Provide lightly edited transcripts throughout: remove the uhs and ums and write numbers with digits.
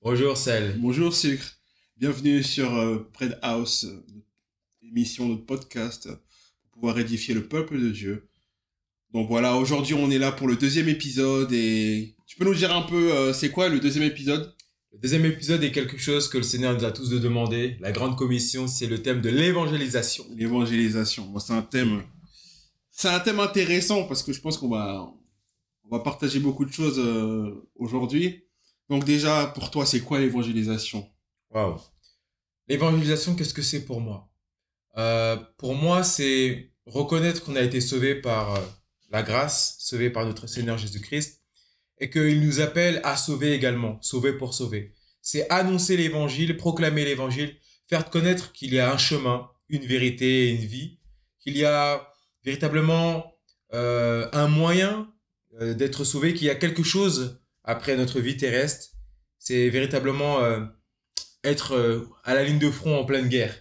Bonjour Sel. Bonjour Sucre, bienvenue sur Bread House, notre émission, notre podcast pour pouvoir édifier le peuple de Dieu. Donc voilà, aujourd'hui on est là pour le deuxième épisode et tu peux nous dire un peu c'est quoi le deuxième épisode? Le deuxième épisode est quelque chose que le Seigneur nous a tous de demander. La grande commission, c'est le thème de l'évangélisation. L'évangélisation, bon, c'est un thème intéressant parce que je pense qu'on va partager beaucoup de choses aujourd'hui. Donc déjà, pour toi, c'est quoi l'évangélisation? Waouh. L'évangélisation, qu'est-ce que c'est pour moi? Pour moi, c'est reconnaître qu'on a été sauvé par la grâce, sauvé par notre Seigneur Jésus-Christ, et qu'il nous appelle à sauver également, sauver pour sauver. C'est annoncer l'évangile, proclamer l'évangile, faire connaître qu'il y a un chemin, une vérité et une vie, qu'il y a véritablement un moyen d'être sauvé, qu'il y a quelque chose après notre vie terrestre. C'est véritablement être à la ligne de front en pleine guerre.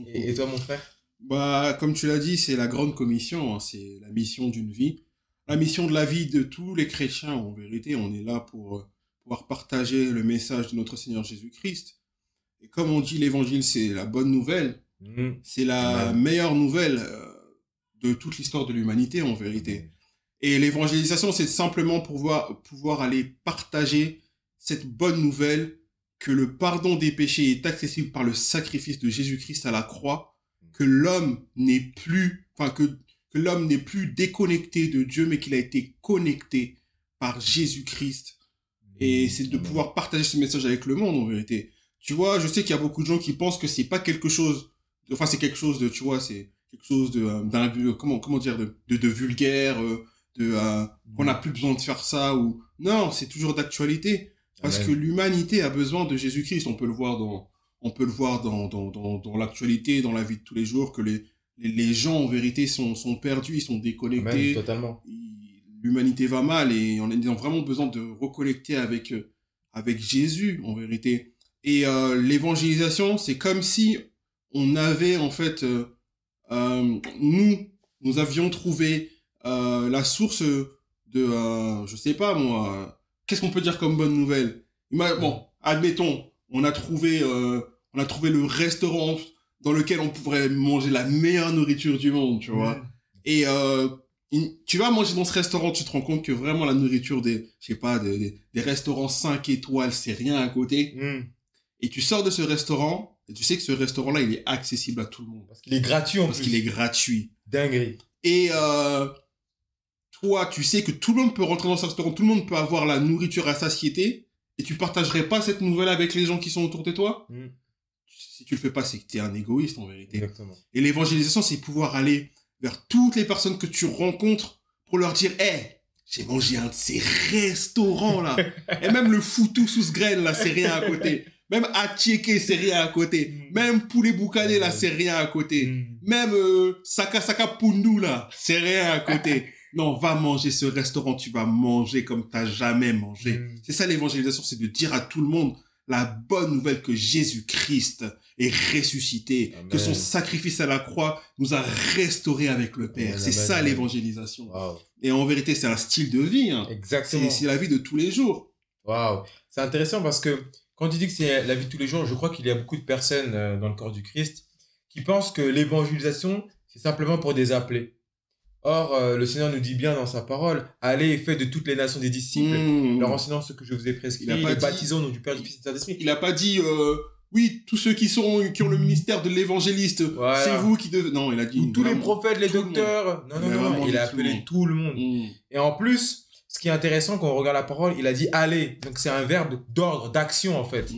Et toi, mon frère? Bah, comme tu l'as dit, c'est la grande commission, hein, c'est la mission d'une vie. La mission de la vie de tous les chrétiens, en vérité, on est là pour pouvoir partager le message de notre Seigneur Jésus-Christ. Et comme on dit, l'évangile, c'est la bonne nouvelle. C'est la meilleure nouvelle de toute l'histoire de l'humanité, en vérité. Et l'évangélisation, c'est simplement pouvoir aller partager cette bonne nouvelle que le pardon des péchés est accessible par le sacrifice de Jésus-Christ à la croix, que l'homme n'est plus, que l'homme n'est plus déconnecté de Dieu, mais qu'il a été connecté par Jésus-Christ. Et c'est de pouvoir partager ce message avec le monde, en vérité. Tu vois, je sais qu'il y a beaucoup de gens qui pensent que c'est pas quelque chose, c'est quelque chose de, tu vois, c'est quelque chose de, comment dire, de vulgaire, qu'on n'a plus besoin de faire ça, ou, non, c'est toujours d'actualité. Parce que l'humanité a besoin de Jésus-Christ. On peut le voir dans l'actualité, dans la vie de tous les jours, que les gens, en vérité, sont perdus, ils sont déconnectés. Amen, totalement. L'humanité va mal et on a vraiment besoin de reconnecter avec Jésus, en vérité. Et l'évangélisation, c'est comme si on avait, en fait, nous avions trouvé la source de, je sais pas moi, qu'est-ce qu'on peut dire comme bonne nouvelle? Bon, admettons, on a trouvé le restaurant dans lequel on pourrait manger la meilleure nourriture du monde, tu vois. Et tu vas manger dans ce restaurant, tu te rends compte que vraiment la nourriture des restaurants 5 étoiles, c'est rien à côté. Et tu sors de ce restaurant, et tu sais que ce restaurant-là, il est accessible à tout le monde. Parce qu'il est gratuit en plus. Parce qu'il est gratuit. Dinguerie. Et toi, tu sais que tout le monde peut rentrer dans ce restaurant, tout le monde peut avoir la nourriture à satiété, et tu partagerais pas cette nouvelle avec les gens qui sont autour de toi? Si tu le fais pas, c'est que t'es un égoïste, en vérité. Exactement. Et l'évangélisation, c'est pouvoir aller vers toutes les personnes que tu rencontres pour leur dire, j'ai mangé un de ces restaurants, là. Et même le foutou sous graine, là, c'est rien à côté. Même Attiéké, c'est rien à côté. Même poulet boucané, là, c'est rien à côté. Même Saka Pundu, là, c'est rien à côté. Non, va manger ce restaurant, tu vas manger comme t'as jamais mangé. C'est ça l'évangélisation, c'est de dire à tout le monde la bonne nouvelle que Jésus-Christ est ressuscité, Amen. Que son sacrifice à la croix nous a restaurés avec le Père. Amen, c'est ça l'évangélisation. Wow. Et en vérité, c'est un style de vie. Hein. Exactement. C'est la vie de tous les jours. Waouh, c'est intéressant parce que quand tu dis que c'est la vie de tous les jours, je crois qu'il y a beaucoup de personnes dans le corps du Christ qui pensent que l'évangélisation, c'est simplement pour des appelés. Or, le Seigneur nous dit bien dans sa parole, allez et faites de toutes les nations des disciples, leur enseignant ce que je vous ai prescrit, les baptisant au nom du Père, du Fils et du Saint-Esprit. Il n'a pas dit, oui, tous ceux qui ont le ministère de l'évangéliste, voilà. C'est vous qui devez... Non, il a dit... Ou tous les prophètes, les docteurs. Non, il a appelé tout le monde. Et en plus, ce qui est intéressant quand on regarde la parole, il a dit allez. Donc, c'est un verbe d'ordre, d'action, en fait.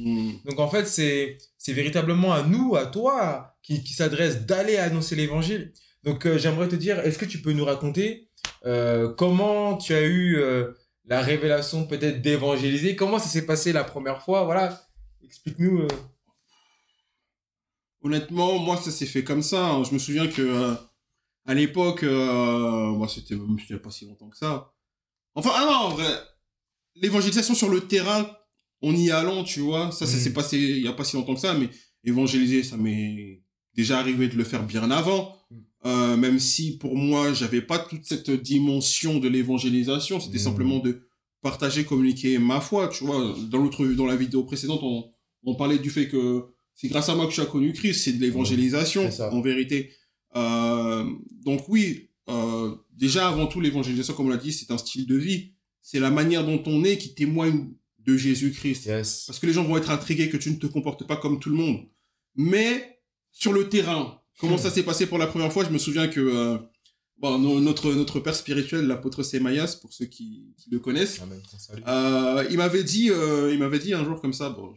Donc, en fait, c'est véritablement à nous, à toi, qui s'adresse d'aller annoncer l'évangile. Donc, j'aimerais te dire, est-ce que tu peux nous raconter comment tu as eu la révélation peut-être d'évangéliser? Comment ça s'est passé la première fois? Voilà, explique-nous. Honnêtement, moi, ça s'est fait comme ça. Hein. Je me souviens que à l'époque, moi, c'était pas si longtemps que ça. Enfin, non, en vrai, l'évangélisation sur le terrain, en y allant, tu vois, ça s'est passé il y a pas si longtemps que ça, mais évangéliser, ça m'est déjà arrivé de le faire bien avant. Même si pour moi j'avais pas toute cette dimension de l'évangélisation, c'était simplement de partager, communiquer ma foi, tu vois. Dans la vidéo précédente, on parlait du fait que c'est grâce à moi que tu as connu Christ, c'est de l'évangélisation, en vérité. Donc oui, déjà avant tout, l'évangélisation, comme on l'a dit, c'est un style de vie. C'est la manière dont on est qui témoigne de Jésus-Christ. Yes. Parce que les gens vont être intrigués que tu ne te comportes pas comme tout le monde. Mais sur le terrain, comment ça s'est passé pour la première fois? Je me souviens que notre père spirituel, l'apôtre Sémaïas, pour ceux qui le connaissent, il m'avait dit un jour comme ça, bon,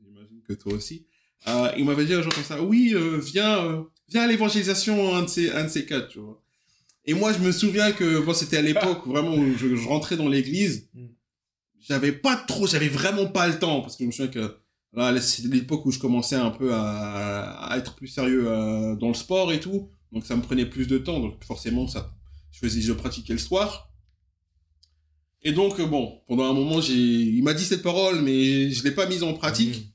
j'imagine que toi aussi, il m'avait dit un jour comme ça, oui, viens à l'évangélisation, un de ces quatre, tu vois. Et moi, je me souviens que, bon, c'était à l'époque, vraiment, où je rentrais dans l'église, j'avais vraiment pas le temps, parce que je me souviens que, là, c'est l'époque où je commençais un peu à être plus sérieux dans le sport et tout, donc ça me prenait plus de temps, donc forcément, je pratiquais le soir. Et donc, bon, pendant un moment, il m'a dit cette parole, mais je l'ai pas mise en pratique.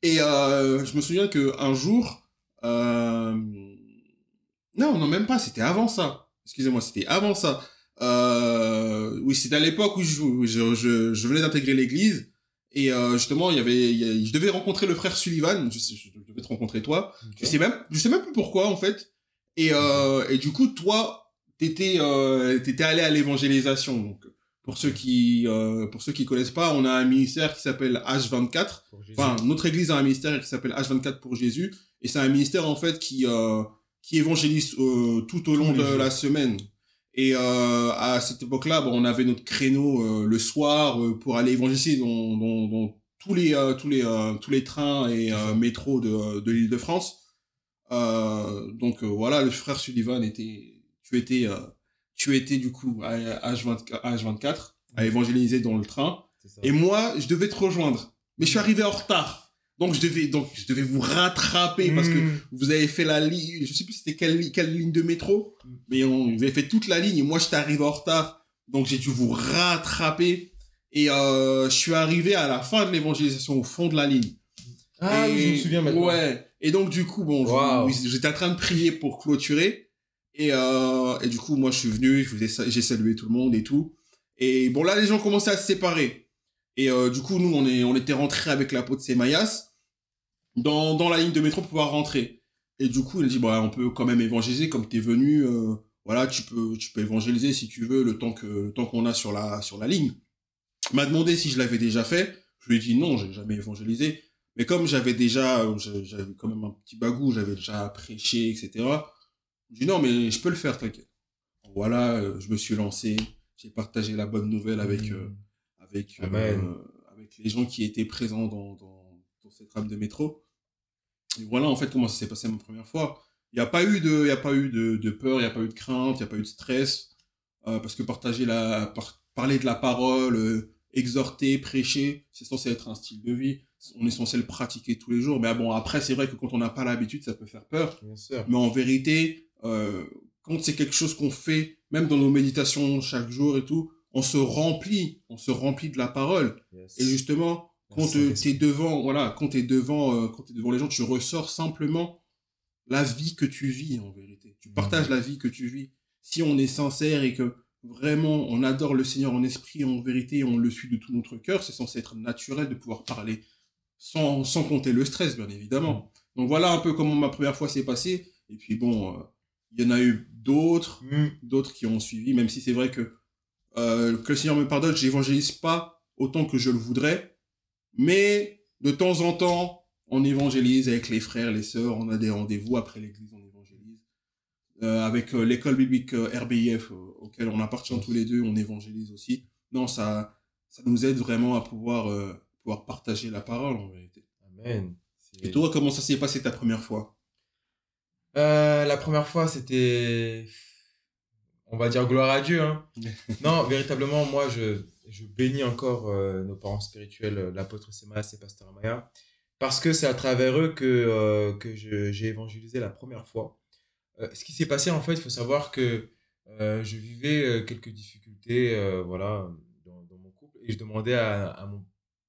Et je me souviens qu'un jour, non, même pas, c'était avant ça. Excusez-moi, c'était avant ça. Oui, c'était à l'époque où je venais d'intégrer l'église. Et justement, je devais rencontrer le frère Sullivan. Je devais te rencontrer toi. Okay. Je sais même plus pourquoi, en fait. Et du coup, toi, t'étais allé à l'évangélisation. Donc, pour ceux qui connaissent pas, on a un ministère qui s'appelle H24. Enfin, notre église a un ministère qui s'appelle H24 pour Jésus. Et c'est un ministère, en fait, qui évangélise tout au long de la semaine. Et à cette époque-là, bon, on avait notre créneau le soir pour aller évangéliser dans tous les trains et métros de l'Île-de-France. Donc voilà, le frère Sullivan tu étais du coup à H24 à évangéliser dans le train. Et moi, je devais te rejoindre, mais je suis arrivé en retard. Donc je devais vous rattraper parce que vous avez fait la ligne, je sais plus c'était quelle ligne de métro, mais vous avez fait toute la ligne et moi j'étais arrivé en retard. Donc j'ai dû vous rattraper et je suis arrivé à la fin de l'évangélisation au fond de la ligne. Ah oui, je me souviens maintenant. Ouais. Et donc du coup j'étais en train de prier pour clôturer et du coup moi je suis venu, j'ai salué tout le monde et tout. Et bon là les gens commençaient à se séparer. Et du coup, nous, on était rentrés avec l'apôtre Sémaïas dans la ligne de métro pour pouvoir rentrer. Et du coup, il a dit, on peut quand même évangéliser comme t'es venu. Voilà, tu peux évangéliser si tu veux le temps qu'on a sur la ligne. Il m'a demandé si je l'avais déjà fait. Je lui ai dit non, j'ai jamais évangélisé. Mais comme j'avais quand même un petit bagou, j'avais déjà prêché, etc. Je lui ai dit non, mais je peux le faire, t'inquiète. Voilà, je me suis lancé. J'ai partagé la bonne nouvelle avec les gens qui étaient présents dans cette rame de métro. Et voilà, en fait, comment ça s'est passé ma première fois. Il n'y a pas eu de peur, il n'y a pas eu de crainte, il n'y a pas eu de stress, parce que parler de la parole, exhorter, prêcher, c'est censé être un style de vie. On est censé le pratiquer tous les jours. Mais bon, après, c'est vrai que quand on n'a pas l'habitude, ça peut faire peur. Bien sûr. Mais en vérité, quand c'est quelque chose qu'on fait, même dans nos méditations chaque jour et tout, on se remplit de la parole. Yes. Et justement, quand t'es devant les gens, tu ressors simplement la vie que tu vis, en vérité. Tu partages la vie que tu vis. Si on est sincère et que vraiment on adore le Seigneur en esprit, en vérité, on le suit de tout notre cœur, c'est censé être naturel de pouvoir parler sans compter le stress, bien évidemment. Donc voilà un peu comment ma première fois s'est passée. Et puis bon, il y en a eu d'autres qui ont suivi, même si c'est vrai que le Seigneur me pardonne, j'évangélise pas autant que je le voudrais, mais de temps en temps, on évangélise avec les frères, les sœurs, on a des rendez-vous après l'église, on évangélise. Avec l'école biblique RBIF, auquel on appartient tous les deux, on évangélise aussi. Non, ça nous aide vraiment à pouvoir partager la parole, en vérité. Amen. Et toi, comment ça s'est passé ta première fois? La première fois, c'était... On va dire gloire à Dieu, hein. Non, véritablement, moi, je bénis encore nos parents spirituels, l'apôtre Sémaïas et pasteur Maya, parce que c'est à travers eux que j'ai évangélisé la première fois. Ce qui s'est passé, en fait, il faut savoir que je vivais quelques difficultés voilà, dans mon couple, et je demandais à mon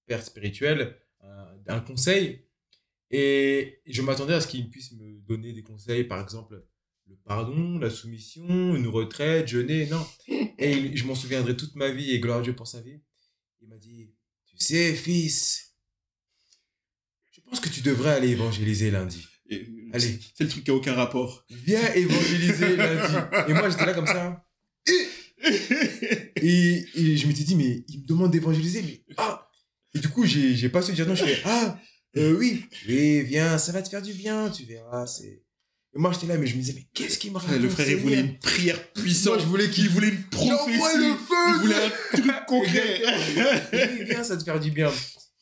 père spirituel un conseil, et je m'attendais à ce qu'il puisse me donner des conseils, par exemple, le pardon, la soumission, une retraite, jeûner, non. Et je m'en souviendrai toute ma vie, et gloire à Dieu pour sa vie. Il m'a dit, tu sais, fils, je pense que tu devrais aller évangéliser lundi. Allez. C'est le truc qui a aucun rapport. Viens évangéliser lundi. Et moi, j'étais là comme ça. Et je m'étais dit, mais il me demande d'évangéliser, mais ah. Et du coup, j'ai pas su dire non, je fais, oui, viens, ça va te faire du bien, tu verras, c'est... Et moi, j'étais là, mais je me disais, mais qu'est-ce qu'il me raconte? Le frère, il voulait une prière puissante. Moi, je voulais qu'il voulait une prophétie. Il voulait un truc concret. Oui, viens, ça te faire du bien.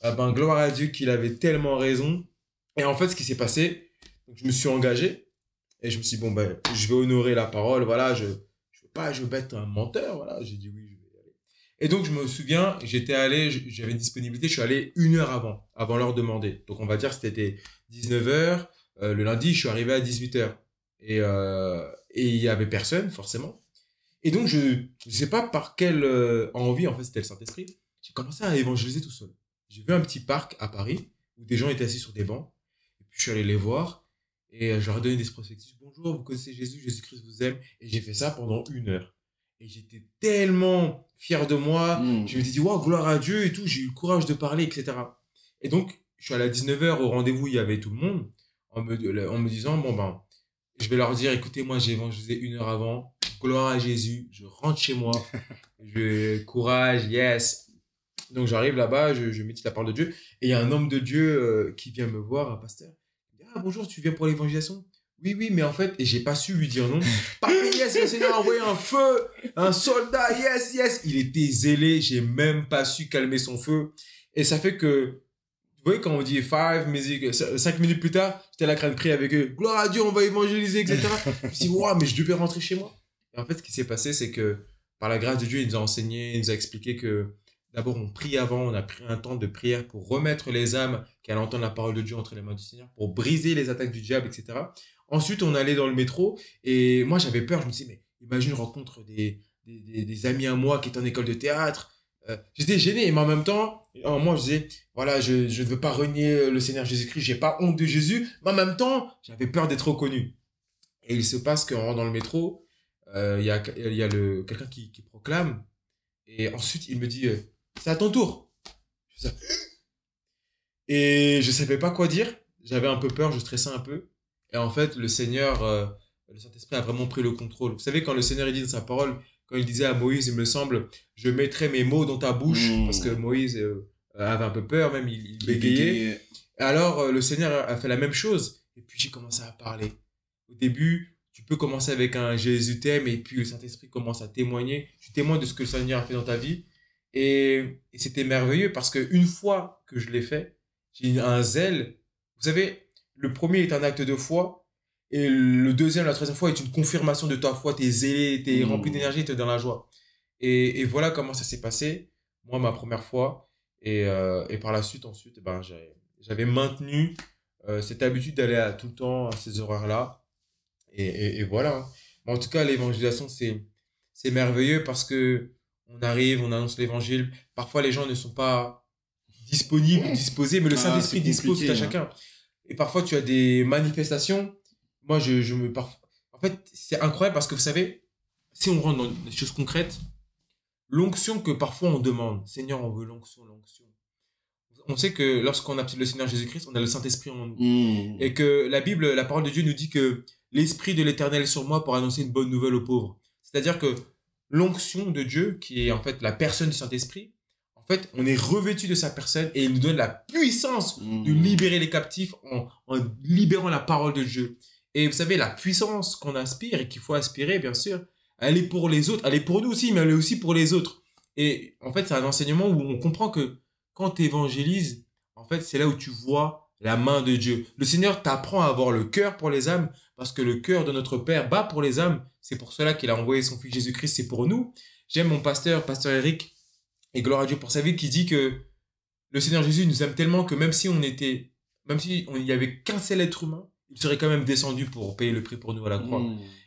Ah ben, gloire à Dieu qu'il avait tellement raison. Et en fait, ce qui s'est passé, donc, je me suis engagé et je me suis dit, bon, ben, je vais honorer la parole, voilà, je veux être un menteur, voilà. J'ai dit oui, je vais y aller. Et donc, je me souviens, j'étais allé, j'avais une disponibilité, je suis allé 1 heure avant l'heure demandée. Donc, on va dire que c'était 19h. Le lundi, je suis arrivé à 18h. Et il y avait personne, forcément. Et donc, je sais pas par quelle envie, en fait, c'était le Saint-Esprit, j'ai commencé à évangéliser tout seul. J'ai vu un petit parc à Paris où des gens étaient assis sur des bancs. Et puis, je suis allé les voir et je leur ai donné des prospectus. Bonjour, vous connaissez Jésus, Jésus-Christ vous aime. Et j'ai fait ça pendant 1 heure. Et j'étais tellement fier de moi. Je me suis dit, wow, gloire à Dieu et tout. J'ai eu le courage de parler, etc. Et donc, je suis allé à 19h au rendez-vous, il y avait tout le monde. En me disant, bon ben, je vais leur dire, écoutez, moi j'ai évangélisé 1 heure avant, gloire à Jésus, je rentre chez moi, courage, yes. Donc j'arrive là-bas, je médite la parole de Dieu, et il y a un homme de Dieu qui vient me voir, un pasteur. Il dit, bonjour, tu viens pour l'évangélisation? Oui, mais en fait, et j'ai pas su lui dire non. Parfait, yes, le Seigneur a envoyé un feu, un soldat, yes. Il était zélé, j'ai même pas su calmer son feu. Et ça fait que, vous voyez, quand on dit 5 minutes plus tard, j'étais là en train de prier avec eux. Gloire à Dieu, on va évangéliser, etc. Je me suis dit, waouh, mais je devais rentrer chez moi. Et en fait, ce qui s'est passé, c'est que par la grâce de Dieu, il nous a enseigné, il nous a expliqué que d'abord, on prie avant, on a pris un temps de prière pour remettre les âmes qui allaient entendre la parole de Dieu entre les mains du Seigneur, pour briser les attaques du diable, etc. Ensuite, on allait dans le métro et moi, j'avais peur. Je me suis dit, mais imagine, je rencontre des amis à moi qui étaient en école de théâtre. J'étais gêné, mais en même temps, moi je disais, voilà, je ne veux pas renier le Seigneur Jésus-Christ, j'ai pas honte de Jésus, mais en même temps, j'avais peur d'être reconnu. Et il se passe qu'en rentrant dans le métro, il y a quelqu'un qui proclame, et ensuite il me dit, c'est à ton tour. Je fais ça. Et je savais pas quoi dire, j'avais un peu peur, je stressais un peu, et en fait, le Seigneur, le Saint-Esprit a vraiment pris le contrôle. Vous savez, quand le Seigneur il dit dans sa parole, quand il disait à Moïse, il me semble, je mettrai mes mots dans ta bouche, parce que Moïse avait un peu peur, même il bégayait. Alors, le Seigneur a fait la même chose, et puis j'ai commencé à parler. Au début, tu peux commencer avec un Jésus t'aime, et puis le Saint-Esprit commence à témoigner. Tu témoignes de ce que le Seigneur a fait dans ta vie, et c'était merveilleux, parce qu'une fois que je l'ai fait, j'ai eu un zèle. Vous savez, le premier est un acte de foi, et le deuxième, la troisième fois est une confirmation de ta foi. T'es zélé, t'es rempli d'énergie, t'es dans la joie. Et voilà comment ça s'est passé. Moi, ma première fois. Et par la suite, ensuite, ben, j'avais maintenu cette habitude d'aller tout le temps à ces horaires-là. Et voilà. Hein. Mais en tout cas, l'évangélisation, c'est merveilleux parce que on arrive, on annonce l'évangile. Parfois, les gens ne sont pas disponibles, disposés, mais le Saint-Esprit dispose tout à chacun. Et parfois, tu as des manifestations. Moi, en fait, c'est incroyable parce que vous savez, si on rentre dans des choses concrètes, l'onction que parfois on demande, Seigneur, on veut l'onction. On sait que lorsqu'on a le Seigneur Jésus-Christ, on a le Saint-Esprit en nous. Et que la Bible, la parole de Dieu nous dit que l'Esprit de l'Éternel est sur moi pour annoncer une bonne nouvelle aux pauvres. C'est-à-dire que l'onction de Dieu, qui est en fait la personne du Saint-Esprit, en fait, on est revêtu de sa personne et il nous donne la puissance de libérer les captifs en libérant la parole de Dieu. Et vous savez, la puissance qu'on aspire et qu'il faut aspirer, bien sûr, elle est pour les autres. Elle est pour nous aussi, mais elle est aussi pour les autres. Et en fait, c'est un enseignement où on comprend que quand tu évangélises, en fait, c'est là où tu vois la main de Dieu. Le Seigneur t'apprend à avoir le cœur pour les âmes parce que le cœur de notre Père bat pour les âmes. C'est pour cela qu'il a envoyé son Fils Jésus-Christ, c'est pour nous. J'aime mon pasteur Eric, et gloire à Dieu pour sa vie, qui dit que le Seigneur Jésus nous aime tellement que même si il n'y avait qu'un seul être humain, il serait quand même descendu pour payer le prix pour nous à la croix.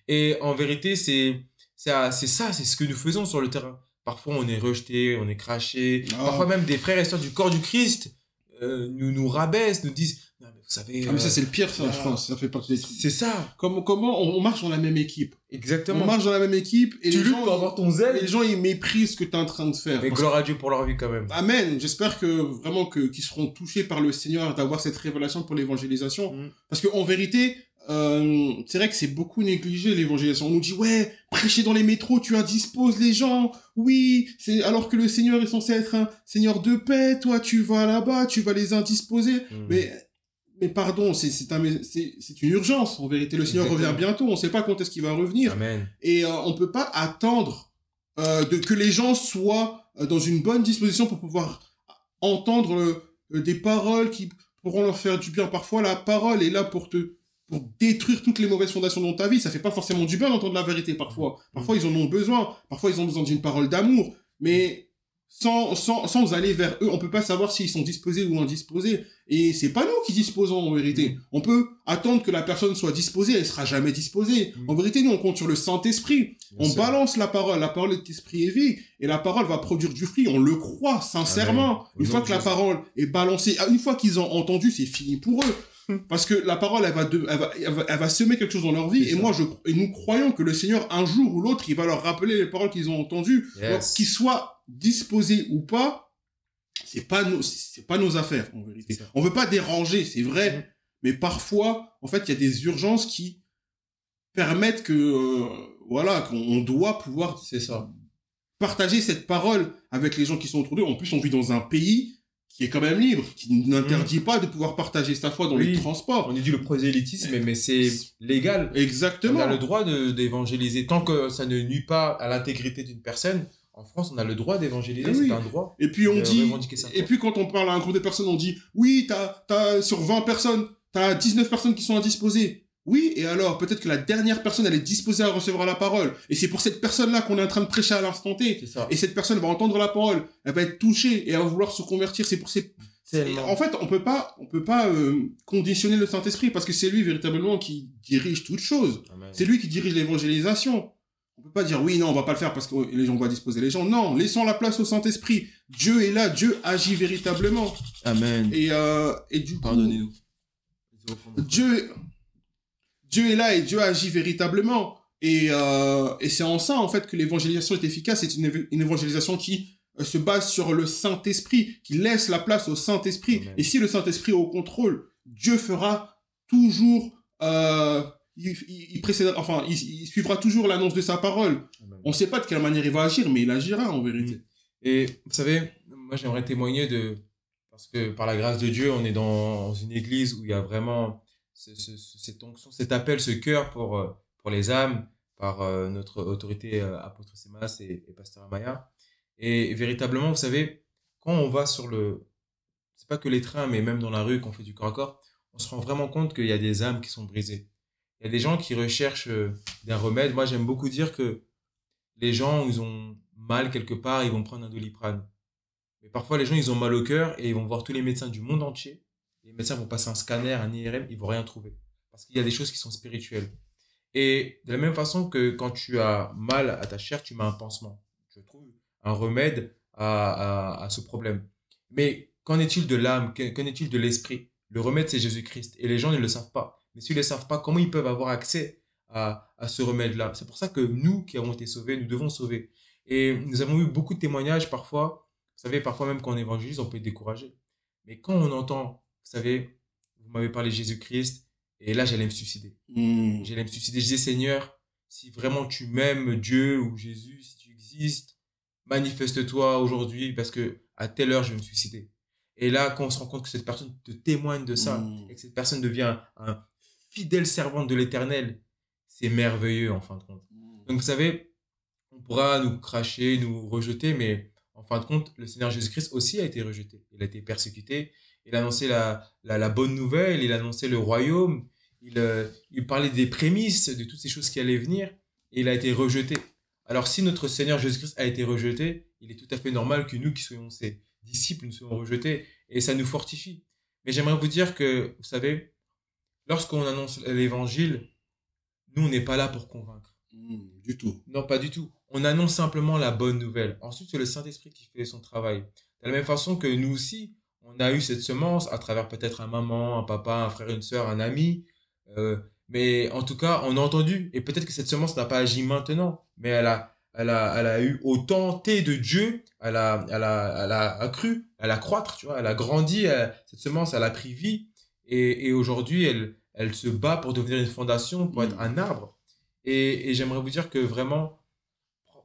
Et en vérité, c'est ce que nous faisons sur le terrain. Parfois, on est rejeté, on est craché. Parfois même, des frères et sœurs du corps du Christ nous rabaissent, nous disent Non, mais vous savez... Ah, mais ça, c'est le pire, ça, voilà. je pense. Ça fait partie des trucs. C'est ça. Comment on marche dans la même équipe. On Exactement. marche dans la même équipe et Tu les luttes gens, pour avoir ton zèle. les gens, ils méprisent ce que tu es en train de faire. Mais Parce gloire à Dieu pour leur vie quand même. Amen. J'espère que vraiment qu'ils seront touchés par le Seigneur d'avoir cette révélation pour l'évangélisation. Mm. Parce que en vérité, c'est vrai que c'est beaucoup négligé l'évangélisation. On nous dit ouais, prêcher dans les métros, tu indisposes les gens. Oui, c'est alors que le Seigneur est censé être un Seigneur de paix. Toi, tu vas là-bas, tu vas les indisposer. Mm. Mais pardon, c'est une urgence. En vérité, le Seigneur Exactement. revient bientôt. On sait pas quand est-ce qu'il va revenir. Amen. Et on peut pas attendre que les gens soient dans une bonne disposition pour pouvoir entendre des paroles qui pourront leur faire du bien. Parfois, la parole est là pour détruire toutes les mauvaises fondations dans ta vie. Ça fait pas forcément du bien d'entendre la vérité parfois. Parfois, ils en ont besoin. Parfois, ils ont besoin d'une parole d'amour. Mais sans aller vers eux, on peut pas savoir s'ils sont disposés ou indisposés. Et c'est pas nous qui disposons, en vérité. On peut attendre que la personne soit disposée, elle sera jamais disposée. En vérité, nous, on compte sur le Saint-Esprit. Bien sûr. Balance la parole de l'esprit est vie, et la parole va produire du fruit, on le croit, sincèrement. Amen. Une fois que la parole est balancée, une fois qu'ils ont entendu, c'est fini pour eux. Parce que la parole, elle va semer quelque chose dans leur vie, C'est et ça. et nous croyons que le Seigneur, un jour ou l'autre, il va leur rappeler les paroles qu'ils ont entendues. Yes. Donc, qu'ils soient disposés ou pas, c'est pas nos affaires, en vérité. C'est ça. On veut pas déranger, c'est vrai, mais parfois, en fait, il y a des urgences qui permettent que, voilà, qu'on doit pouvoir C'est ça. partager cette parole avec les gens qui sont autour d'eux. En plus, on vit dans un pays qui est quand même libre, qui n'interdit pas de pouvoir partager sa foi dans Oui. les transports. On dit le prosélytisme, mais c'est légal. On Exactement. a le droit d'évangéliser. Tant que ça ne nuit pas à l'intégrité d'une personne, en France, on a le droit d'évangéliser. Oui. C'est un droit. Et puis on de dit, revendiquer sa foi. et puis quand on parle à un groupe de personnes, on dit, oui, sur 20 personnes, t'as 19 personnes qui sont indisposées. Oui, et alors, peut-être que la dernière personne, elle est disposée à recevoir la parole. Et c'est pour cette personne-là qu'on est en train de prêcher à l'instant T. C'est ça. Et cette personne va entendre la parole, elle va être touchée et elle va vouloir se convertir. C'est pour ces... Tellement. En fait, on peut pas conditionner le Saint-Esprit parce que c'est lui véritablement qui dirige toute chose. Amen. C'est lui qui dirige l'évangélisation. On peut pas dire oui, non, on va pas le faire parce que les gens vont disposer les gens. Non, laissons la place au Saint-Esprit. Dieu est là, Dieu agit véritablement. Amen. Et du coup, Pardonnez-nous. Dieu est là et Dieu agit véritablement. Et c'est en ça, en fait, que l'évangélisation est efficace. C'est une évangélisation qui se base sur le Saint-Esprit, qui laisse la place au Saint-Esprit. Amen. Et si le Saint-Esprit est au contrôle, Dieu fera toujours... il précédera, enfin, il suivra toujours l'annonce de sa parole. Amen. On ne sait pas de quelle manière il va agir, mais il agira en vérité. Et vous savez, moi j'aimerais témoigner parce que par la grâce de Dieu, on est dans une église où il y a vraiment cette onction, cet appel, ce cœur pour les âmes, par notre autorité apôtre Sémas et pasteur Amaya. Et véritablement, vous savez, quand on va c'est pas que les trains, mais même dans la rue, qu'on fait du corps à corps, on se rend vraiment compte qu'il y a des âmes qui sont brisées. Il y a des gens qui recherchent des remèdes. Moi, j'aime beaucoup dire que les gens, ils ont mal quelque part, ils vont prendre un Doliprane. Mais parfois, les gens, ils ont mal au cœur et ils vont voir tous les médecins du monde entier. Les médecins vont passer un scanner, un IRM, ils vont rien trouver. Parce qu'il y a des choses qui sont spirituelles. Et de la même façon que quand tu as mal à ta chair, tu mets un pansement. Je trouve un remède à ce problème. Mais qu'en est-il de l'âme? Qu'en est-il de l'esprit? Le remède, c'est Jésus-Christ. Et les gens ne le savent pas. Mais s'ils ne le savent pas, comment ils peuvent avoir accès à ce remède-là? C'est pour ça que nous, qui avons été sauvés, nous devons sauver. Et nous avons eu beaucoup de témoignages parfois. Vous savez, parfois même quand on évangélise, on peut être découragé. Mais quand on entend, vous savez, vous m'avez parlé de Jésus-Christ, et là, j'allais me suicider. J'allais me suicider. Je disais, Seigneur, si vraiment tu m'aimes, Dieu ou Jésus, si tu existes, manifeste-toi aujourd'hui parce que à telle heure, je vais me suicider. Et là, quand on se rend compte que cette personne te témoigne de ça, et que cette personne devient un fidèle servante de l'Éternel, c'est merveilleux en fin de compte. Donc, vous savez, on pourra nous cracher, nous rejeter, mais en fin de compte, le Seigneur Jésus-Christ aussi a été rejeté. Il a été persécuté. Il a annoncé la bonne nouvelle, il a annoncé le royaume, il parlait des prémices, de toutes ces choses qui allaient venir, et il a été rejeté. Alors, si notre Seigneur Jésus-Christ a été rejeté, il est tout à fait normal que nous, qui soyons ses disciples, nous soyons rejetés, et ça nous fortifie. Mais j'aimerais vous dire que, vous savez, lorsqu'on annonce l'évangile, nous, on n'est pas là pour convaincre. Du tout. Non, pas du tout. On annonce simplement la bonne nouvelle. Ensuite, c'est le Saint-Esprit qui fait son travail. De la même façon que nous aussi, on a eu cette semence à travers peut-être un maman, un papa, un frère, une sœur, un ami. Mais en tout cas, on a entendu. Et peut-être que cette semence n'a pas agi maintenant, mais elle a eu autant T de Dieu. Elle a accru, elle a croître, tu vois. Elle a grandi. Cette semence, elle a pris vie. Et aujourd'hui, elle se bat pour devenir une fondation, pour être un arbre. Et j'aimerais vous dire que vraiment,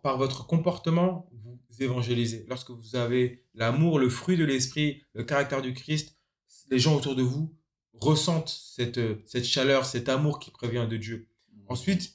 par votre comportement, vous évangélisez. Lorsque vous avez l'amour, le fruit de l'esprit, le caractère du Christ, les gens autour de vous ressentent cette chaleur, cet amour qui provient de Dieu. Ensuite,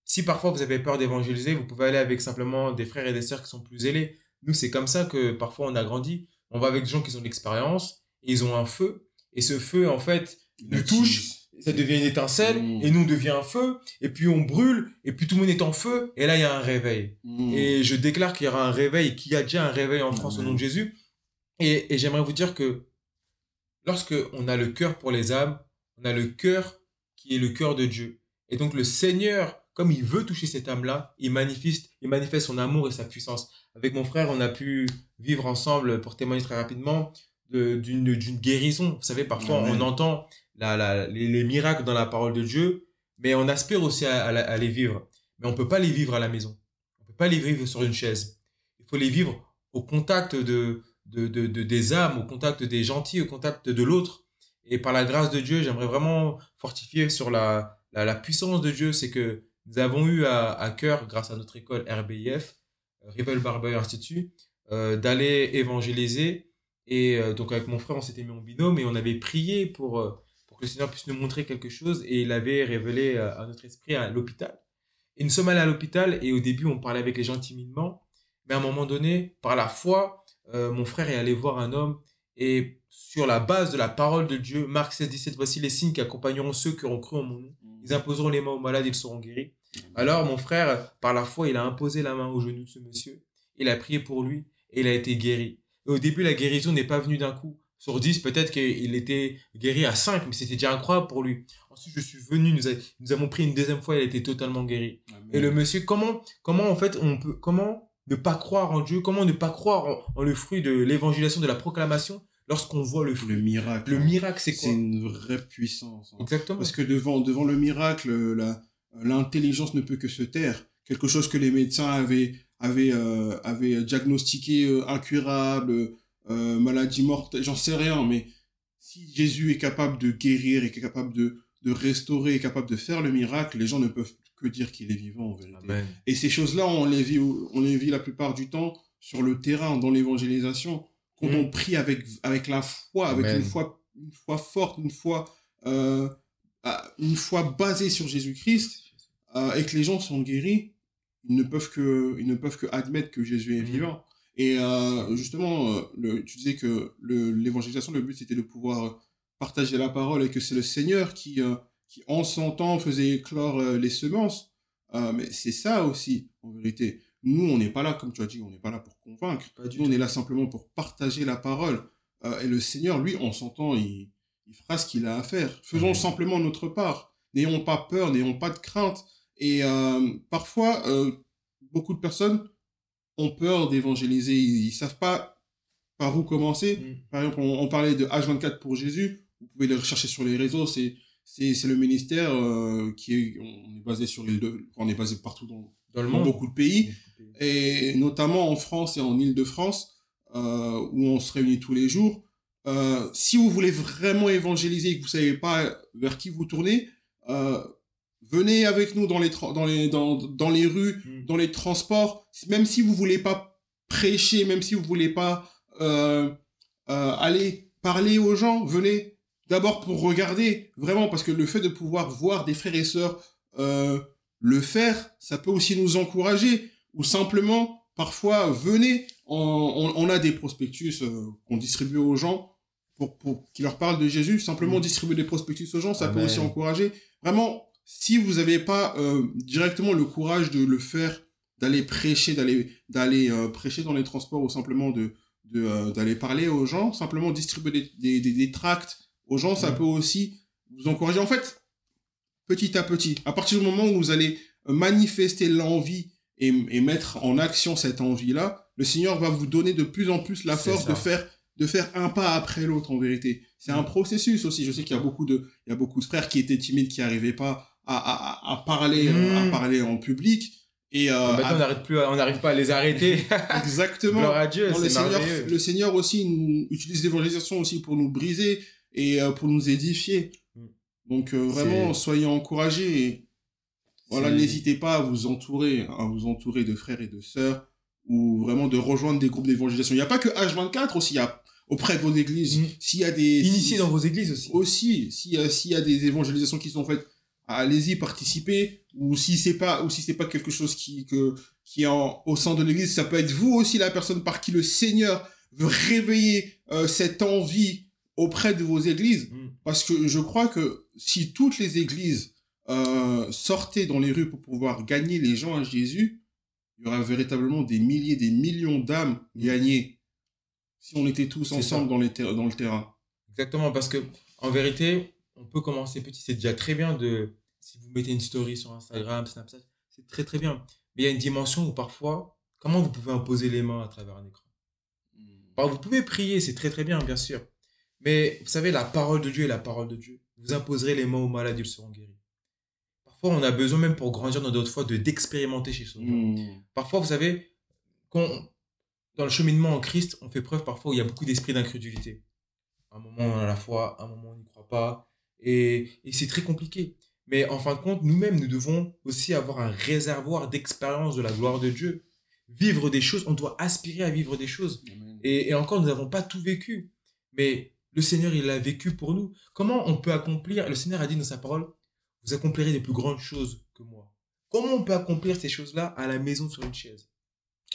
si parfois vous avez peur d'évangéliser, vous pouvez aller avec simplement des frères et des sœurs qui sont plus zélés. Nous, c'est comme ça que parfois on a grandi. On va avec des gens qui ont de l'expérience, et ils ont un feu, et ce feu, en fait, nous touche, ça devient une étincelle, et nous, on devient un feu, et puis on brûle, et puis tout le monde est en feu, et là, il y a un réveil. Et je déclare qu'il y aura un réveil, qu'il y a déjà un réveil en France au nom de Jésus. Et j'aimerais vous dire que lorsque on a le cœur pour les âmes, on a le cœur qui est le cœur de Dieu. Et donc le Seigneur, comme il veut toucher cette âme-là, il manifeste son amour et sa puissance. Avec mon frère, on a pu vivre ensemble, pour témoigner très rapidement, d'une guérison. Vous savez, parfois on entend les miracles dans la parole de Dieu, mais on aspire aussi à les vivre. Mais on ne peut pas les vivre à la maison. On ne peut pas les vivre sur une chaise. Il faut les vivre au contact des âmes, au contact des gentils, au contact de l'autre. Et par la grâce de Dieu, j'aimerais vraiment fortifier sur la puissance de Dieu. C'est que nous avons eu à cœur, grâce à notre école RBIF, Rivel Barber Institute, d'aller évangéliser. Et donc avec mon frère, on s'était mis en binôme et on avait prié pour que le Seigneur puisse nous montrer quelque chose. Et il avait révélé à notre esprit à l'hôpital. Et nous sommes allés à l'hôpital et au début, on parlait avec les gens timidement. Mais à un moment donné, par la foi, mon frère est allé voir un homme et sur la base de la parole de Dieu, Marc 16, 17, voici les signes qui accompagneront ceux qui auront cru en mon nom. Ils imposeront les mains aux malades, ils seront guéris. Alors mon frère, par la foi, il a imposé la main au genou de ce monsieur. Il a prié pour lui et il a été guéri. Et au début, la guérison n'est pas venue d'un coup. Sur 10, peut-être qu'il était guéri à 5, mais c'était déjà incroyable pour lui. Ensuite, je suis venu, nous avons pris une deuxième fois, il a été totalement guéri. Amen. Et le monsieur, comment en fait, comment ne pas croire en Dieu, comment ne pas croire en le fruit de l'évangélisation, de la proclamation, lorsqu'on voit le fruit. Le miracle. Le miracle, c'est quoi? C'est une vraie puissance. Exactement. Parce que devant le miracle, l'intelligence ne peut que se taire. Quelque chose que les médecins avaient diagnostiqué incurable, maladie mortelle, j'en sais rien, mais si Jésus est capable de guérir, est capable de restaurer, est capable de faire le miracle, les gens ne peuvent que dire qu'il est vivant en vérité. Amen. Et ces choses-là, on les vit la plupart du temps sur le terrain, dans l'évangélisation, quand on prie avec la foi, avec une foi forte, une foi basée sur Jésus-Christ, et que les gens sont guéris, ils ne peuvent que admettre que Jésus est vivant. Et justement, tu disais que l'évangélisation, le but c'était de pouvoir partager la parole et que c'est le Seigneur qui en son temps faisait éclore les semences. Mais c'est ça aussi, en vérité. Nous, on n'est pas là, comme tu as dit, on n'est pas là pour convaincre. Nous, on est là simplement pour partager la parole. Et le Seigneur, lui, en son temps, il fera ce qu'il a à faire. Faisons simplement notre part. N'ayons pas peur, n'ayons pas de crainte. Et parfois, beaucoup de personnes ont peur d'évangéliser. Ils savent pas par où commencer. Par exemple, on parlait de H24 pour Jésus. Vous pouvez les rechercher sur les réseaux. C'est le ministère on est basé sur on est basé partout dans le monde, beaucoup de pays, et notamment en France et en Île-de-France, où on se réunit tous les jours. Si vous voulez vraiment évangéliser et que vous savez pas vers qui vous tournez, venez avec nous dans les rues, dans les transports. Même si vous voulez pas prêcher, même si vous voulez pas aller parler aux gens, venez d'abord pour regarder, vraiment, parce que le fait de pouvoir voir des frères et sœurs le faire, ça peut aussi nous encourager. Ou simplement, parfois, venez, on a des prospectus qu'on distribue aux gens pour qu'ils leur parlent de Jésus. Simplement distribuer des prospectus aux gens, ça peut aussi encourager. Vraiment, si vous n'avez pas directement le courage de le faire, d'aller prêcher, d'aller prêcher dans les transports, ou simplement d'aller parler aux gens, simplement distribuer des tracts aux gens, ça peut aussi vous encourager. En fait, petit à petit, à partir du moment où vous allez manifester l'envie et mettre en action cette envie-là, le Seigneur va vous donner de plus en plus la force de faire de faire un pas après l'autre, en vérité. C'est un processus aussi. Je sais qu'il y a il y a beaucoup de frères qui étaient timides, qui n'arrivaient pas à parler en public. Et, Maintenant, on n'arrive pas à les arrêter. Exactement. Gloire à Dieu, non, c'est merveilleux. le Seigneur aussi utilise l'évangélisation aussi pour nous briser et pour nous édifier. Donc vraiment, soyez encouragés. Et, voilà, n'hésitez pas à vous entourer de frères et de sœurs ou vraiment de rejoindre des groupes d'évangélisation. Il n'y a pas que H24 aussi, il y a auprès de vos églises. S'il y a des initiés dans vos églises aussi. Aussi, s'il y a des évangélisations qui sont faites, allez-y, participez. Ou si c'est pas quelque chose qui est au sein de l'église, ça peut être vous aussi la personne par qui le Seigneur veut réveiller cette envie auprès de vos églises. Parce que je crois que si toutes les églises sortaient dans les rues pour pouvoir gagner les gens à Jésus, il y aura véritablement des milliers, des millions d'âmes gagnées si on était tous ensemble dans le terrain. Exactement, parce que en vérité, on peut commencer petit. C'est déjà très bien si vous mettez une story sur Instagram, Snapchat, c'est très très bien. Mais il y a une dimension où parfois, comment vous pouvez imposer les mains à travers un écran? Alors, vous pouvez prier, c'est très très bien, bien sûr. Mais vous savez, la parole de Dieu est la parole de Dieu. Vous imposerez les mains aux malades, ils seront guéris. Parfois, on a besoin même pour grandir dans notre foi d'expérimenter chez soi. Parfois, vous savez, dans le cheminement en Christ, on fait preuve parfois où il y a beaucoup d'esprit d'incrédulité. Un moment, on a la foi, un moment, on n'y croit pas. Et c'est très compliqué. Mais en fin de compte, nous-mêmes, nous devons aussi avoir un réservoir d'expérience de la gloire de Dieu. Vivre des choses, on doit aspirer à vivre des choses. Et encore, nous n'avons pas tout vécu. Mais le Seigneur, il l'a vécu pour nous. Comment on peut accomplir? Le Seigneur a dit dans sa parole, vous accomplirez des plus grandes choses que moi. Comment on peut accomplir ces choses-là à la maison sur une chaise?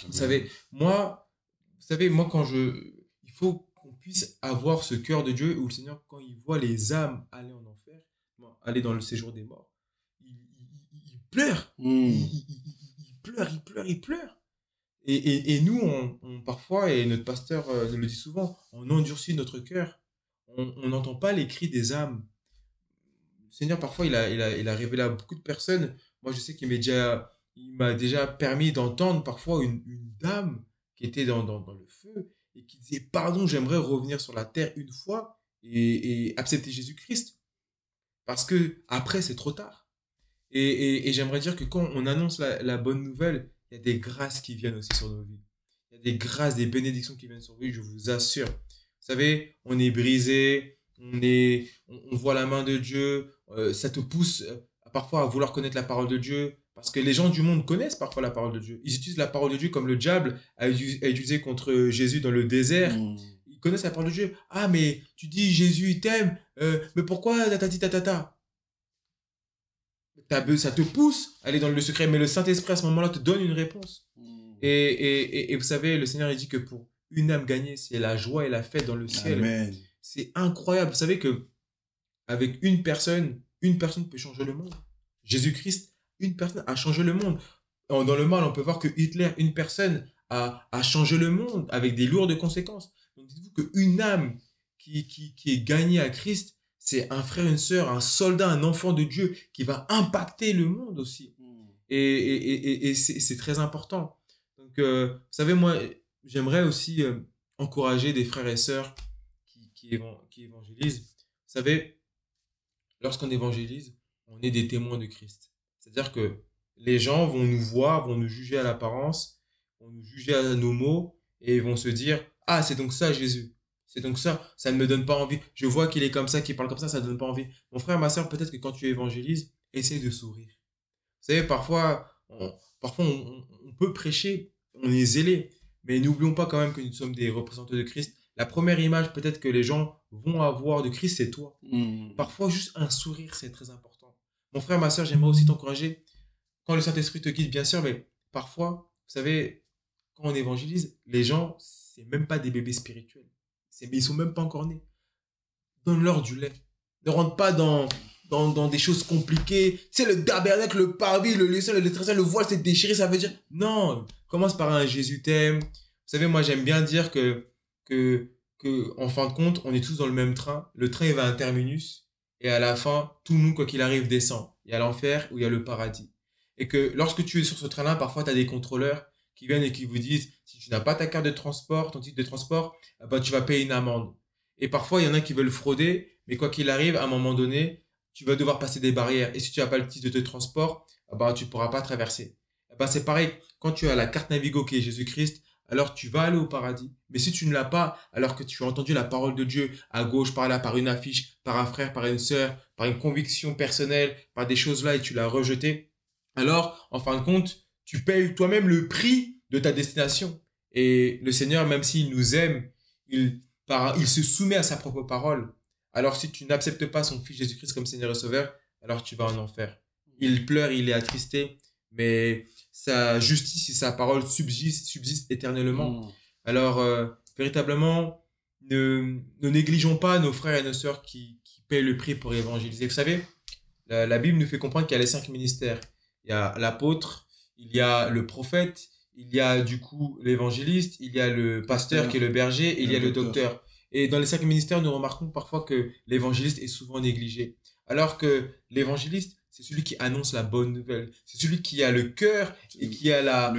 Vous savez, moi, il faut qu'on puisse avoir ce cœur de Dieu où le Seigneur, quand il voit les âmes aller en enfer, aller dans le séjour des morts, il pleure. Il pleure. Et nous, parfois, et notre pasteur le dit souvent, on endurcit notre cœur. On n'entend pas les cris des âmes. Le Seigneur, parfois, il a révélé à beaucoup de personnes. Moi, je sais qu'il m'a déjà permis d'entendre parfois une dame qui était dans le feu et qui disait, pardon, j'aimerais revenir sur la terre une fois et accepter Jésus-Christ. Parce que après, c'est trop tard. Et j'aimerais dire que quand on annonce la bonne nouvelle, il y a des grâces qui viennent aussi sur nos vies. Il y a des grâces, des bénédictions qui viennent sur nos vies, je vous assure. Vous savez, on est brisé, on voit la main de Dieu, ça te pousse parfois à vouloir connaître la parole de Dieu, parce que les gens du monde connaissent parfois la parole de Dieu. Ils utilisent la parole de Dieu comme le diable a utilisé contre Jésus dans le désert. Ils connaissent la parole de Dieu. Ah, mais tu dis Jésus, il t'aime, mais pourquoi tatata? Ça te pousse à aller dans le secret, mais le Saint-Esprit à ce moment-là te donne une réponse. Et vous savez, le Seigneur il dit que pour une âme gagnée, c'est la joie et la fête dans le ciel. Amen. C'est incroyable. Vous savez que avec une personne peut changer le monde. Jésus-Christ, une personne a changé le monde. Dans le mal, on peut voir que Hitler, une personne, a changé le monde avec des lourdes conséquences. Donc dites-vous qu'une âme qui est gagnée à Christ, c'est un frère, une sœur, un soldat, un enfant de Dieu qui va impacter le monde aussi. Et c'est très important. Donc, vous savez, moi, j'aimerais aussi encourager des frères et sœurs qui évangélisent. Vous savez, lorsqu'on évangélise, on est des témoins de Christ. C'est-à-dire que les gens vont nous voir, vont nous juger à l'apparence, vont nous juger à nos mots et ils vont se dire « Ah, c'est donc ça Jésus ». C'est donc ça ne me donne pas envie. Je vois qu'il est comme ça, qu'il parle comme ça ne donne pas envie. Mon frère, ma soeur, peut-être que quand tu évangélises, essaye de sourire. Vous savez, parfois, on peut prêcher, on est zélé, mais n'oublions pas quand même que nous sommes des représentants de Christ. La première image peut-être que les gens vont avoir de Christ, c'est toi. Parfois, juste un sourire, c'est très important. Mon frère, ma soeur, j'aimerais aussi t'encourager. Quand le Saint-Esprit te guide, bien sûr, mais parfois, vous savez, quand on évangélise, les gens, c'est même pas des bébés spirituels. Mais ils sont même pas encore nés. Donne-leur du lait. Ne rentre pas dans des choses compliquées. C'est le tabernacle, le parvis, le linceul, le trésor, le voile, c'est déchiré, ça veut dire... Non, commence par un Jésus t'aime. Vous savez, moi, j'aime bien dire que, en fin de compte, on est tous dans le même train. Le train, il va à un terminus. Et à la fin, tout le monde, quoi qu'il arrive, descend. Il y a l'enfer ou il y a le paradis. Et que lorsque tu es sur ce train-là, parfois, tu as des contrôleurs qui viennent et qui vous disent, si tu n'as pas ta carte de transport, ton titre de transport, bah, tu vas payer une amende. Et parfois, il y en a qui veulent frauder, mais quoi qu'il arrive, à un moment donné, tu vas devoir passer des barrières. Et si tu n'as pas le titre de transport, bah, tu ne pourras pas traverser. Bah, c'est pareil, quand tu as la carte Navigo qui est Jésus-Christ, alors tu vas aller au paradis. Mais si tu ne l'as pas, alors que tu as entendu la parole de Dieu à gauche, par là, par une affiche, par un frère, par une sœur, par une conviction personnelle, par des choses là et tu l'as rejeté, alors en fin de compte, tu payes toi-même le prix de ta destination. Et le Seigneur, même s'il nous aime, il se soumet à sa propre parole. Alors si tu n'acceptes pas son Fils Jésus-Christ comme Seigneur et Sauveur, alors tu vas en enfer. Il pleure, il est attristé, mais sa justice et sa parole subsistent éternellement. Alors, véritablement, ne négligeons pas nos frères et nos sœurs qui payent le prix pour évangéliser. Vous savez, la Bible nous fait comprendre qu'il y a les 5 ministères. Il y a l'apôtre, il y a le prophète, il y a du coup l'évangéliste, il y a le pasteur qui est le berger, et il y a le docteur. Et dans les 5 ministères, nous remarquons parfois que l'évangéliste est souvent négligé. Alors que l'évangéliste, c'est celui qui annonce la bonne nouvelle. C'est celui qui a le cœur et qui a la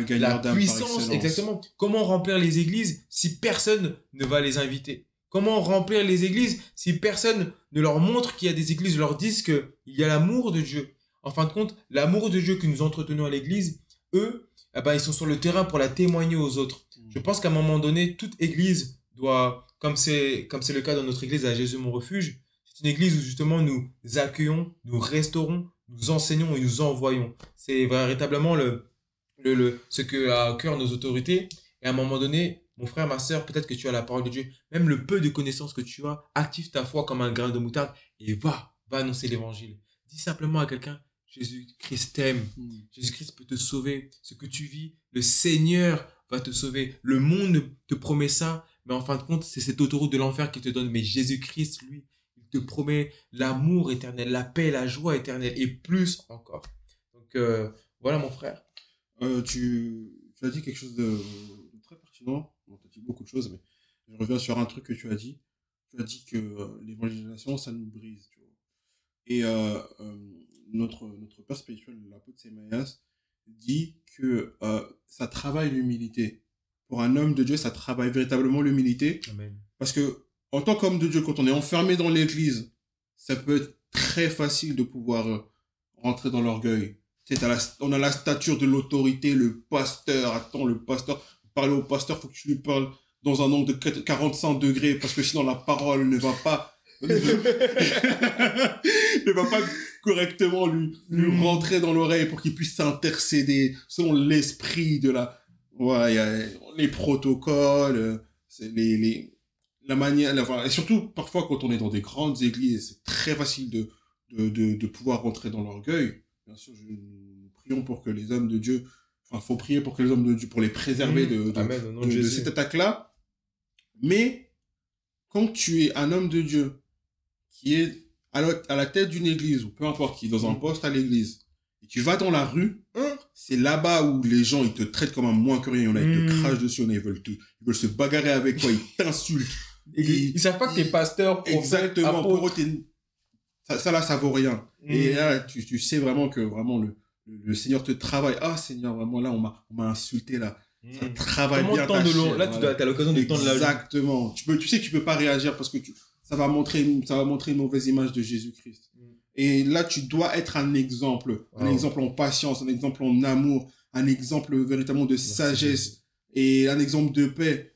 puissance. Exactement. Comment remplir les églises si personne ne va les inviter? Comment remplir les églises si personne ne leur montre qu'il y a des églises, leur disent qu'il y a l'amour de Dieu? En fin de compte, l'amour de Dieu que nous entretenons à l'église, eux, ils sont sur le terrain pour la témoigner aux autres. Je pense qu'à un moment donné, toute église doit, comme c'est le cas dans notre église à Jésus mon refuge, c'est une église où justement nous accueillons, nous restaurons, nous enseignons et nous envoyons. C'est véritablement ce que a à cœur nos autorités. Et à un moment donné, mon frère, ma sœur, peut-être que tu as la parole de Dieu, même le peu de connaissances que tu as, active ta foi comme un grain de moutarde et va annoncer l'évangile. Dis simplement à quelqu'un, Jésus-Christ t'aime. Jésus-Christ peut te sauver. Ce que tu vis, le Seigneur va te sauver. Le monde te promet ça, mais en fin de compte, c'est cette autoroute de l'enfer qui te donne. Mais Jésus-Christ, lui, il te promet l'amour éternel, la paix, la joie éternelle et plus encore. Donc, voilà mon frère. Tu as dit quelque chose de très pertinent. Tu as dit beaucoup de choses, mais je reviens sur un truc que tu as dit. Tu as dit que l'évangélisation, ça nous brise. Tu vois. Et notre père spirituel, l'apôtre Sémaïas, dit que ça travaille l'humilité. Pour un homme de Dieu, ça travaille véritablement l'humilité. Amen. Parce que, en tant qu'homme de Dieu, quand on est enfermé dans l'église, ça peut être très facile de pouvoir rentrer dans l'orgueil. On a la stature de l'autorité, le pasteur. Attends, le pasteur, parler au pasteur, faut que tu lui parles dans un angle de 45 degrés, parce que sinon la parole ne va pas ne va pas correctement lui rentrer dans l'oreille pour qu'il puisse s'intercéder selon l'esprit de il y a les protocoles, c'est la manière, et surtout parfois quand on est dans des grandes églises, c'est très facile de pouvoir rentrer dans l'orgueil. Bien sûr, nous prions pour que les hommes de Dieu, faut prier pour que les hommes de Dieu, pour les préserver de cette attaque-là. Mais quand tu es un homme de Dieu qui est à la tête d'une église, ou peu importe, qui est dans un poste à l'église, et tu vas dans la rue, c'est là-bas où les gens, ils te traitent comme un moins que rien. Ils te crachent dessus, ils veulent se bagarrer avec toi, ils t'insultent. Ils savent pas que t'es pasteur, prophète, exactement, pour eux, ça là, ça vaut rien. Et là, tu sais vraiment que vraiment le Seigneur te travaille. Ah, Seigneur, vraiment, là, on m'a insulté, là. Ça travaille bien ta chair. Là, tu as l'occasion de tendre la joue. Exactement. Tu sais que tu peux pas réagir parce que ça va montrer une mauvaise image de Jésus-Christ. Et là, tu dois être un exemple. Un exemple en patience, un exemple en amour, un exemple véritablement de sagesse et un exemple de paix.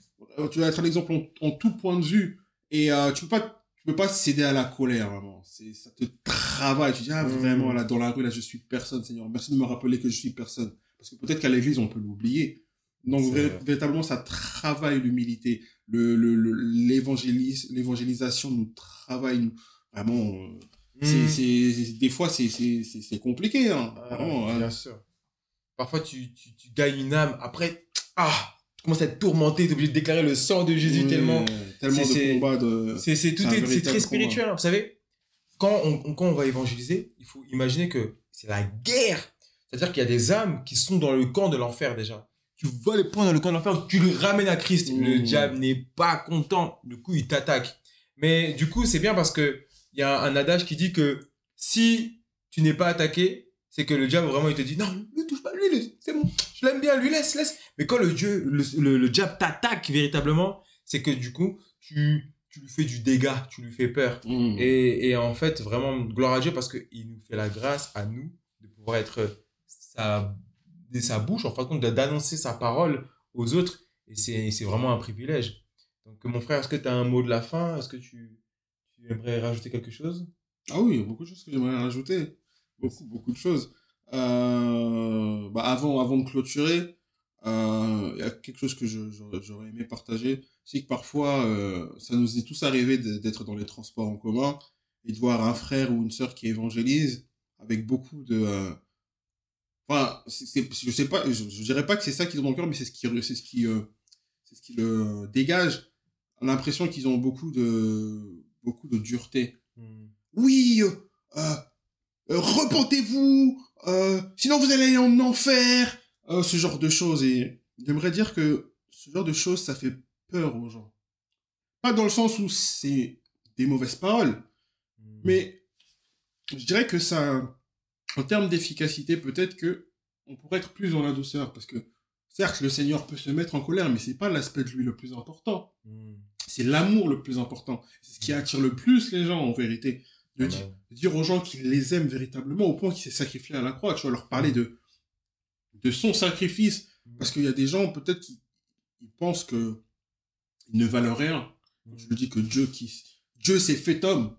Tu dois être un exemple en tout point de vue. Et tu peux pas céder à la colère, vraiment. Ça te travaille. Tu dis, vraiment, là, dans la rue, là, je suis personne, Seigneur. Merci de me rappeler que je suis personne. Parce que peut-être qu'à l'église, on peut l'oublier. Donc, véritablement, ça travaille l'humilité. L'évangélisation nous travaille, vraiment. Des fois, c'est compliqué, hein. Bien sûr. Parfois, tu gagnes une âme. Après, tu commences à être tourmenté. Tu es obligé de déclarer le sang de Jésus tellement de combats. C'est très spirituel. Hein. Vous savez, quand on va évangéliser, il faut imaginer que c'est la guerre. C'est-à-dire qu'il y a des âmes qui sont dans le camp de l'enfer déjà. Tu vas les prendre dans le camp de l'enfer, tu les ramènes à Christ. Le diable n'est pas content. Du coup, il t'attaque. Mais du coup, c'est bien parce que il y a un adage qui dit que si tu n'es pas attaqué, c'est que le diable vraiment il te dit non, ne touche pas lui, c'est bon, je l'aime bien, lui, laisse. Mais quand le diable t'attaque véritablement, c'est que du coup, tu lui fais du dégât, tu lui fais peur. Et en fait, vraiment, gloire à Dieu parce qu'il nous fait la grâce à nous de pouvoir être sa bouche, en fin de compte, d'annoncer sa parole aux autres. Et c'est vraiment un privilège. Donc, mon frère, est-ce que tu as un mot de la fin? Est-ce que tu aimerais rajouter quelque chose? Ah oui, il y a beaucoup de choses que j'aimerais rajouter. Beaucoup de choses. Avant de clôturer, il y a quelque chose que j'aurais aimé partager. C'est que parfois, ça nous est tous arrivé d'être dans les transports en commun et de voir un frère ou une sœur qui évangélise avec beaucoup de... Enfin, je sais pas, je dirais pas que c'est ça qu'ils ont dans le cœur, mais c'est ce qui le dégage. L'impression qu'ils ont beaucoup de dureté. Oui, repentez-vous, sinon vous allez aller en enfer, ce genre de choses. Et j'aimerais dire que ce genre de choses, ça fait peur aux gens. Pas dans le sens où c'est des mauvaises paroles, mais je dirais que ça, en termes d'efficacité, peut-être que on pourrait être plus dans la douceur, parce que certes, le Seigneur peut se mettre en colère, mais c'est pas l'aspect de lui le plus important. C'est l'amour le plus important. C'est ce qui attire le plus les gens, en vérité. De dire aux gens qu'il les aime véritablement au point qu'il s'est sacrifié à la croix. Tu vois, leur parler de son sacrifice. Parce qu'il y a des gens, peut-être, qui pensent que ils ne valent rien. Je me dis que Dieu s'est fait homme.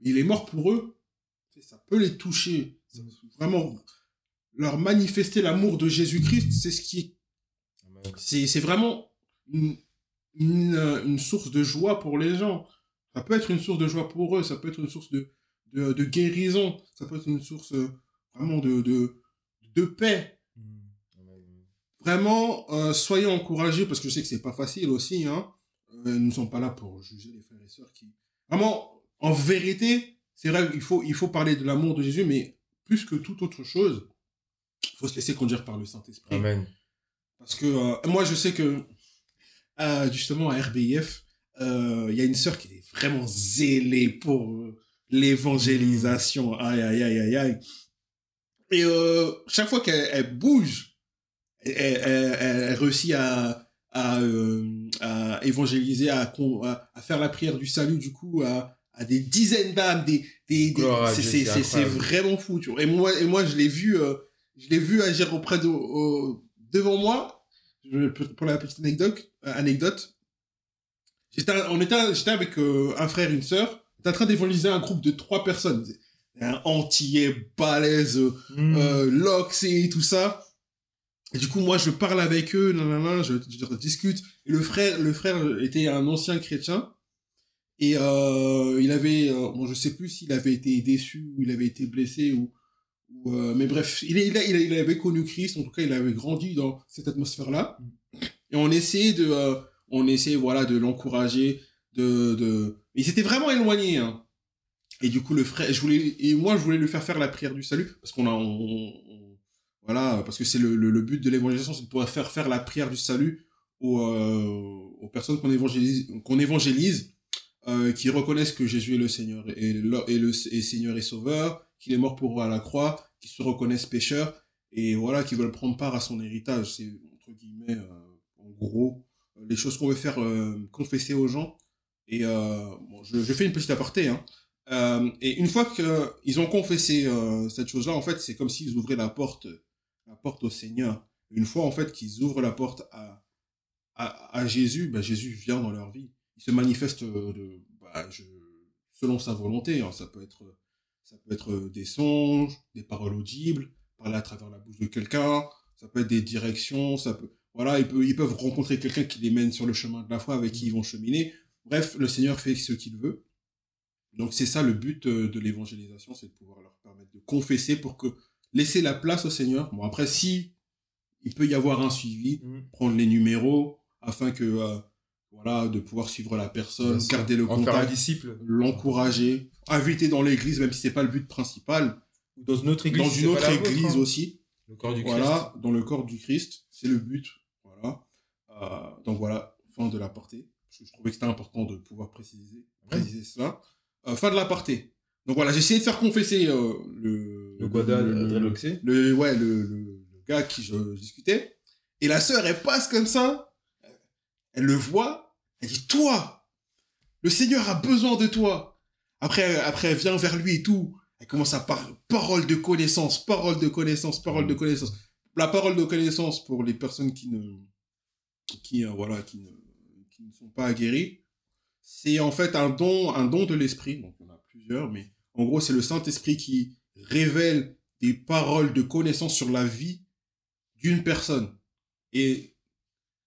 Il est mort pour eux. Ça peut les toucher. Vraiment, leur manifester l'amour de Jésus-Christ, c'est ce qui c'est vraiment une source de joie pour les gens. Ça peut être une source de joie pour eux, ça peut être une source de guérison, ça peut être une source vraiment de paix. Vraiment, soyez encouragés, parce que je sais que c'est pas facile aussi, hein. Nous ne sommes pas là pour juger les frères et sœurs qui... Vraiment, en vérité, c'est vrai qu'il faut parler de l'amour de Jésus, mais plus que toute autre chose, il faut se laisser conduire par le Saint-Esprit. Amen. Parce que moi, je sais que, justement, à RBIF, il y a une sœur qui est vraiment zélée pour l'évangélisation. Aïe, aïe, aïe, aïe, aïe. Et chaque fois qu'elle bouge, elle réussit à évangéliser, à faire la prière du salut, du coup, à des dizaines d'âmes, c'est vraiment fou, tu vois. Et moi, je l'ai vu agir devant moi. Pour la petite anecdote, j'étais avec un frère et une sœur. J'étais en train d'évangéliser un groupe de 3 personnes. Un antillais balèze, loxé et tout ça. Et du coup, moi, je parle avec eux, je discute. Et le frère était un ancien chrétien. Et il avait, bon, je sais plus s'il avait été déçu ou il avait été blessé mais bref, il avait connu Christ. En tout cas, il avait grandi dans cette atmosphère-là. Et on essayait voilà, de l'encourager, il s'était vraiment éloigné, hein. Et du coup, le frère, moi, je voulais lui faire la prière du salut, parce voilà, parce que c'est le but de l'évangélisation, c'est de pouvoir faire la prière du salut aux personnes qu'on évangélise, qui reconnaissent que Jésus est le Seigneur et Seigneur et Sauveur, qu'il est mort pour eux à la croix, qui se reconnaissent pécheurs, et voilà, qui veulent prendre part à son héritage. C'est, entre guillemets, en gros, les choses qu'on veut faire confesser aux gens. Et bon, je fais une petite aparté, hein. Et une fois qu'ils ont confessé cette chose-là, en fait, c'est comme s'ils ouvraient la porte au Seigneur. Une fois, en fait, qu'ils ouvrent la porte à Jésus, bah, Jésus vient dans leur vie. Il se manifeste selon sa volonté, hein. Ça peut être des songes, des paroles audibles, parler à travers la bouche de quelqu'un, ça peut être des directions, voilà, ils peuvent rencontrer quelqu'un qui les mène sur le chemin de la foi, avec qui ils vont cheminer. Bref, le Seigneur fait ce qu'il veut. Donc c'est ça le but de l'évangélisation, c'est de pouvoir leur permettre de confesser pour laisser la place au Seigneur. Bon, après, si il peut y avoir un suivi, prendre les numéros, afin que, voilà, de pouvoir suivre la personne, garder le contact, faire un disciple, l'encourager, inviter dans l'église, même si c'est pas le but principal. Dans une autre église. Dans une autre église aussi. Le corps du Christ. Voilà, dans le corps du Christ, c'est le but. Voilà. Donc voilà, fin de l'aparté. Je trouvais que c'était important de pouvoir préciser cela. Fin de l'aparté. Donc voilà, j'ai essayé de faire confesser le gars qui je discutais. Et la sœur, elle passe comme ça, elle le voit, elle dit, toi, le Seigneur a besoin de toi. Après, elle vient vers lui et tout. Elle commence à parler, parole de connaissance, parole de connaissance, parole de connaissance. La parole de connaissance pour les personnes qui ne sont pas aguerries, c'est en fait un don de l'esprit. Donc, il y en a plusieurs, mais en gros, c'est le Saint-Esprit qui révèle des paroles de connaissance sur la vie d'une personne. Et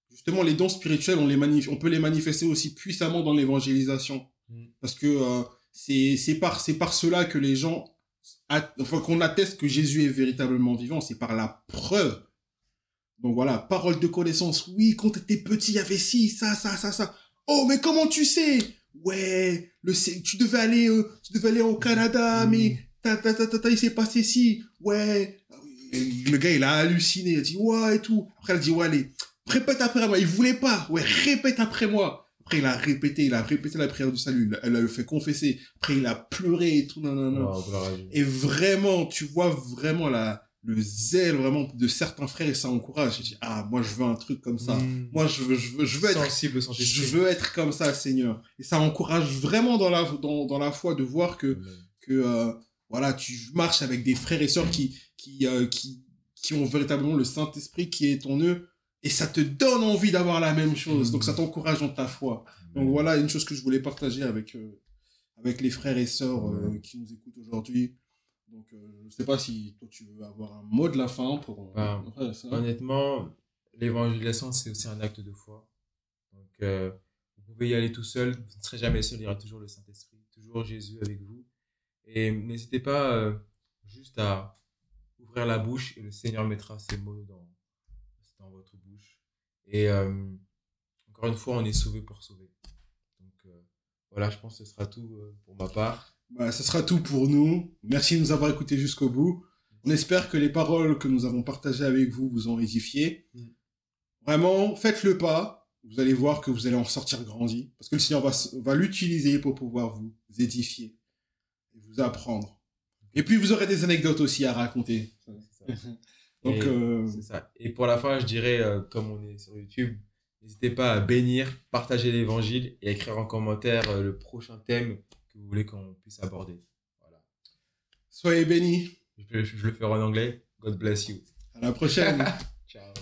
justement, les dons spirituels, on peut les manifester aussi puissamment dans l'évangélisation. Parce que c'est par cela que les gens, qu'on atteste que Jésus est véritablement vivant, c'est par la preuve. Donc voilà, parole de connaissance. Oui, quand t'étais petit, il y avait ci, ça. Oh, mais comment tu sais? Ouais, tu devais aller au Canada, mais il s'est passé ci. Ouais. Et le gars, il a halluciné. Il a dit, ouais, et tout. Après, il a dit, ouais, allez, répète après moi. Il voulait pas. Ouais, répète après moi. Après, il a répété la prière du salut. Elle l'a fait confesser. Après, il a pleuré et tout. Non. Et vraiment, tu vois vraiment le zèle vraiment de certains frères et ça encourage. J'ai dit, moi, je veux un truc comme ça. Moi, je veux être sensible, je veux être comme ça, Seigneur. Et ça encourage vraiment dans la foi de voir que voilà, tu marches avec des frères et sœurs qui ont véritablement le Saint-Esprit qui est en eux. Et ça te donne envie d'avoir la même chose. Donc, ça t'encourage dans ta foi. Donc, voilà une chose que je voulais partager avec les frères et sœurs qui nous écoutent aujourd'hui. Donc, je ne sais pas si toi, tu veux avoir un mot de la fin pour... honnêtement, l'évangélisation, c'est aussi un acte de foi. Donc, vous pouvez y aller tout seul. Vous ne serez jamais seul. Il y aura toujours le Saint-Esprit. Toujours Jésus avec vous. Et n'hésitez pas juste à ouvrir la bouche et le Seigneur mettra ses mots dans votre bouche. Et encore une fois, on est sauvé pour sauver. Donc voilà, je pense que ce sera tout pour ma part. Ce sera tout pour nous. Merci de nous avoir écoutés jusqu'au bout. On espère que les paroles que nous avons partagées avec vous vous ont édifié. Vraiment, faites le pas. Vous allez voir que vous allez en sortir grandi. Parce que le Seigneur va l'utiliser pour pouvoir vous édifier et vous apprendre. Et puis, vous aurez des anecdotes aussi à raconter. Donc, c'est ça. Et pour la fin, je dirais, comme on est sur YouTube, n'hésitez pas à bénir, partager l'évangile et écrire en commentaire le prochain thème que vous voulez qu'on puisse aborder. Voilà. Soyez bénis. Je le ferai en anglais. God bless you. À la prochaine. Ciao.